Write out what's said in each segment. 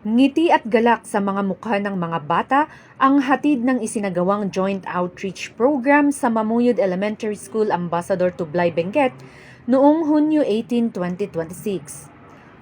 Ngiti at galak sa mga mukha ng mga bata ang hatid ng isinagawang Joint Outreach Program sa Mamuyod Elementary School Ambassador Tublay Benguet noong Hunyo 18, 2026.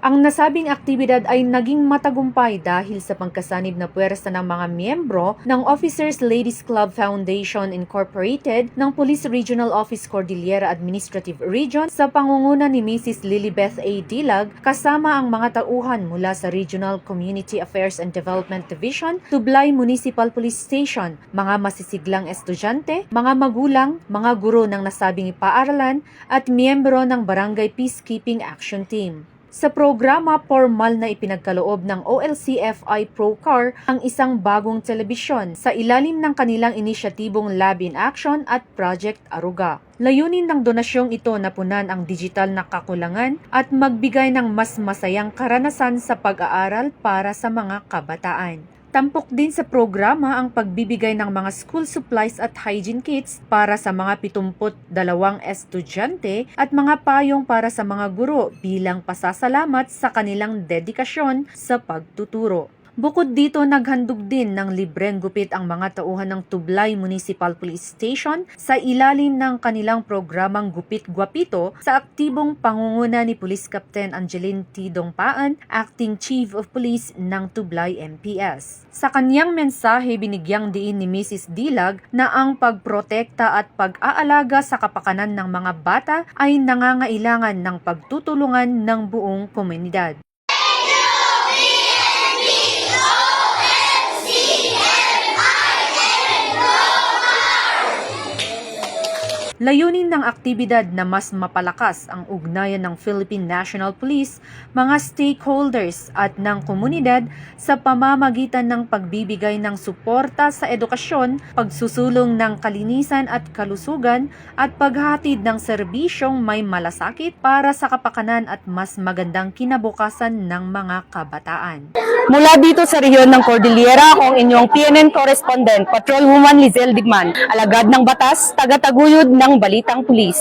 Ang nasabing aktibidad ay naging matagumpay dahil sa pagkasanib na puwersa ng mga miyembro ng Officers Ladies Club Foundation Incorporated ng Police Regional Office Cordillera Administrative Region sa pangunguna ni Mrs. Lilibeth A. Dilag kasama ang mga tauhan mula sa Regional Community Affairs and Development Division, Tublay Municipal Police Station, mga masisiglang estudyante, mga magulang, mga guro ng nasabing paaralan at miyembro ng Barangay Peacekeeping Action Team. Sa programa, formal na ipinagkaloob ng OLCFI Procar ang isang bagong telebisyon sa ilalim ng kanilang inisyatibong Lab in Action at Project Aruga. Layunin ng donasyong ito na punan ang digital na kakulangan at magbigay ng mas masayang karanasan sa pag-aaral para sa mga kabataan. Tampok din sa programa ang pagbibigay ng mga school supplies at hygiene kits para sa mga 72 estudyante at mga payong para sa mga guro bilang pasasalamat sa kanilang dedikasyon sa pagtuturo. Bukod dito, naghandog din ng libreng gupit ang mga tauhan ng Tublay Municipal Police Station sa ilalim ng kanilang programang Gupit Gwapito sa aktibong pangunguna ni Police Captain Angeline T. Dongpaan, Acting Chief of Police ng Tublay MPS. Sa kanyang mensahe, binigyang diin ni Mrs. Dilag na ang pagprotekta at pag-aalaga sa kapakanan ng mga bata ay nangangailangan ng pagtutulungan ng buong komunidad. Layunin ng aktibidad na mas mapalakas ang ugnayan ng Philippine National Police, mga stakeholders at ng komunidad sa pamamagitan ng pagbibigay ng suporta sa edukasyon, pagsusulong ng kalinisan at kalusugan at paghatid ng serbisyong may malasakit para sa kapakanan at mas magandang kinabukasan ng mga kabataan. Mula dito sa rehiyon ng Cordillera, ako ang inyong PNN correspondent, Patrolwoman Lizelle Digman, alagad ng batas, tagataguyod ng Balitang Pulis.